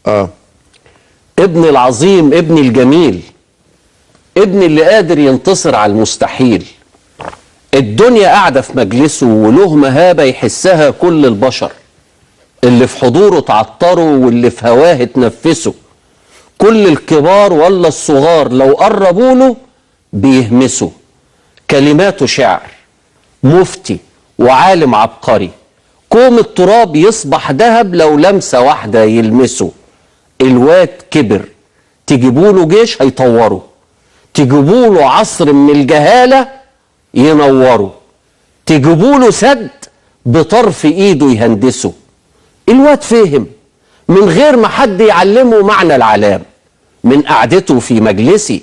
ابن العظيم، ابن الجميل، ابن اللي قادر ينتصر على المستحيل. الدنيا قاعدة في مجلسه وله مهابة يحسها كل البشر، اللي في حضوره تعطروا واللي في هواه اتنفسوا. كل الكبار ولا الصغار لو قربوا له بيهمسوا. كلماته شعر، مفتي وعالم عبقري. كوم التراب يصبح ذهب لو لمسة واحدة يلمسه. الواد كبر، تجيبوله جيش هيطوره، تجيبوله عصر من الجهالة ينوره، تجيبوله سد بطرف ايده يهندسه. الواد فهم من غير ما حد يعلمه معنى العلام. من قعدته في مجلسي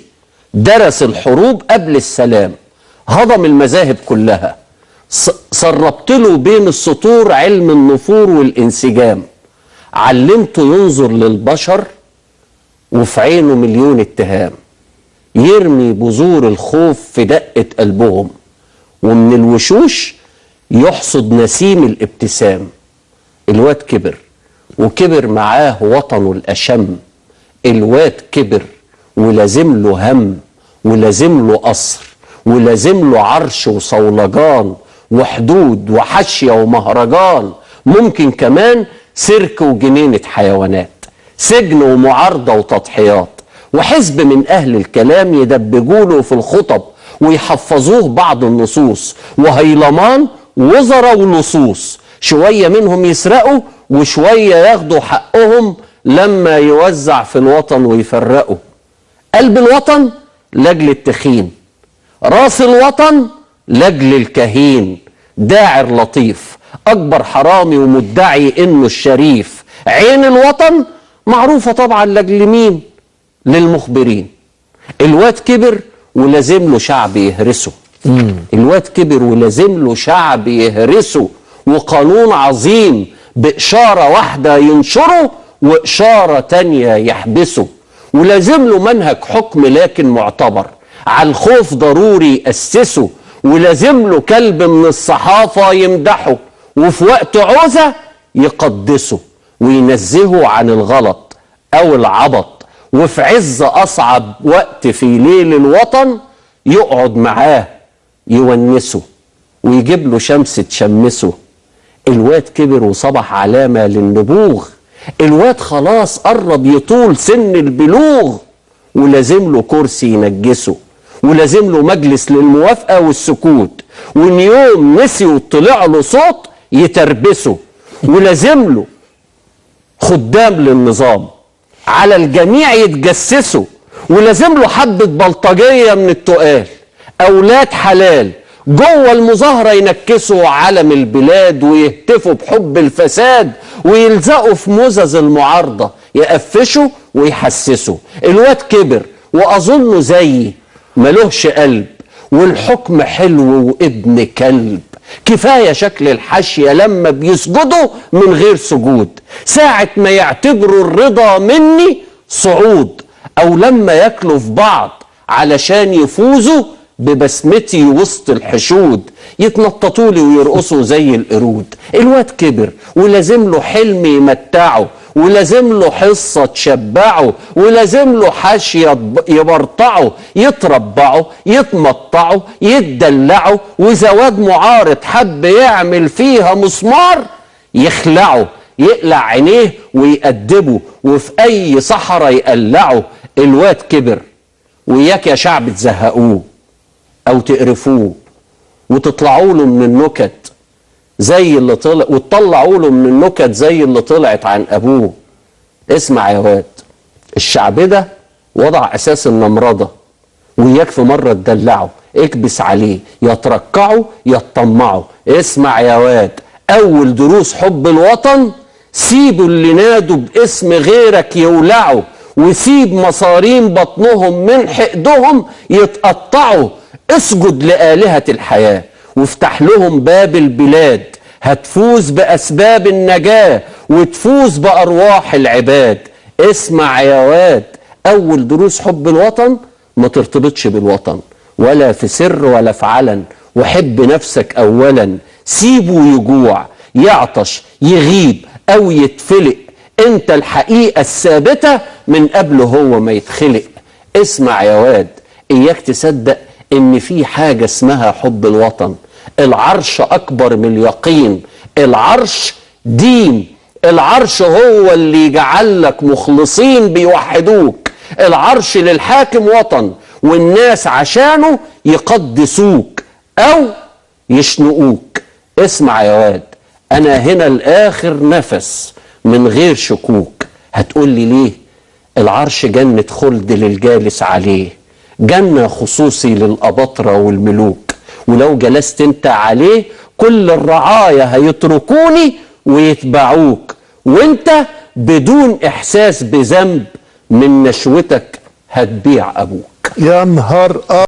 درس الحروب قبل السلام. هضم المذاهب كلها، سربت له بين السطور علم النفور والانسجام. علمته ينظر للبشر وفي عينه مليون اتهام. يرمي بذور الخوف في دقة قلبهم، ومن الوشوش يحصد نسيم الابتسام. الواد كبر وكبر معاه وطنه الأشم. الواد كبر ولازم له هم، ولازم له قصر، ولازم له عرش وصولجان وحدود وحشية ومهرجان. ممكن كمان سيرك وجنينة حيوانات، سجن ومعارضة وتضحيات. وحزب من أهل الكلام يدبجوله في الخطب ويحفظوه بعض النصوص. وهيلمان وزراء ولصوص، شوية منهم يسرقوا وشوية ياخدوا حقهم لما يوزع في الوطن ويفرقوا. قلب الوطن لاجل التخين، راس الوطن لاجل الكهين. داعر لطيف، أكبر حرامي ومدعي إنه الشريف. عين الوطن معروفة طبعا لاجل مين؟ للمخبرين. الواد كبر ولازم له شعب يهرسه. الواد كبر ولازم له شعب يهرسه، وقانون عظيم بإشارة واحدة ينشره وإشارة تانية يحبسه. ولازم له منهج حكم لكن معتبر، على الخوف ضروري يأسسه. ولازم له كلب من الصحافة يمدحه، وفي وقت عوزة يقدسه وينزهه عن الغلط أو العبط. وفي عز أصعب وقت في ليل الوطن يقعد معاه يونسه ويجيب له شمس تشمسه. الواد كبر وصبح علامة للنبوغ. الواد خلاص قرب يطول سن البلوغ. ولازم له كرسي ينجسه، ولازم له مجلس للموافقة والسكوت. وإن يوم نسي وطلع له صوت يتربسه. ولازم له خدام للنظام على الجميع يتجسسوا. ولازم له حبة بلطجية من التقال، أولاد حلال جوه المظاهرة ينكسوا علم البلاد ويهتفوا بحب الفساد. ويلزقوا في مزز المعارضة يقفشوا ويحسسوا. الواد كبر وأظنه زيي ملوهش قلب، والحكم حلو وابن كلب. كفاية شكل الحاشية لما بيسجدوا من غير سجود، ساعة ما يعتبروا الرضا مني صعود. أو لما ياكلوا في بعض علشان يفوزوا ببسمتي وسط الحشود، يتنططوا لي ويرقصوا زي القرود. الواد كبر ولازم له حلم يمتعه، ولازم له حصة تشبعه، ولازم له حاشية يبرطعه، يتربعه يتمطعه يتدلعه. وزواد معارض حب يعمل فيها مسمار يخلعه، يقلع عينيه ويأدبه، وفي أي صحراء يقلعه. الواد كبر وياك يا شعب تزهقوه أو تقرفوه وتطلعوا له من النكت زي اللي طلع، وتطلعوا له من النكت زي اللي طلعت عن أبوه. اسمع يا واد، الشعب ده وضع أساس النمرضة، وياك في مرة تدلعه اكبس عليه، يتركعه يتطمعه. اسمع يا واد، أول دروس حب الوطن سيبوا اللي نادوا باسم غيرك يولعوا، وسيب مصارين بطنهم من حقدهم يتقطعوا. اسجد لآلهة الحياة وافتح لهم باب البلاد، هتفوز بأسباب النجاة وتفوز بأرواح العباد. اسمع يا واد، أول دروس حب الوطن ما ترتبطش بالوطن ولا في سر ولا في علن، وحب نفسك أولا. سيبه يجوع يعطش يغيب أو يتفلق، انت الحقيقة الثابتة من قبل هو ما يتخلق. اسمع يا واد، اياك تصدق ان في حاجة اسمها حب الوطن. العرش اكبر من اليقين، العرش دين، العرش هو اللي يجعل لك مخلصين بيوحدوك، العرش للحاكم وطن والناس عشانه يقدسوك او يشنقوك. اسمع يا واد، انا هنا لاخر نفس من غير شكوك. هتقول لي ليه؟ العرش جنة خلد للجالس عليه، جنة خصوصي للأباطرة والملوك، ولو جلست انت عليه كل الرعايا هيتركوني ويتبعوك، وانت بدون احساس بذنب من نشوتك هتبيع ابوك. يا نهار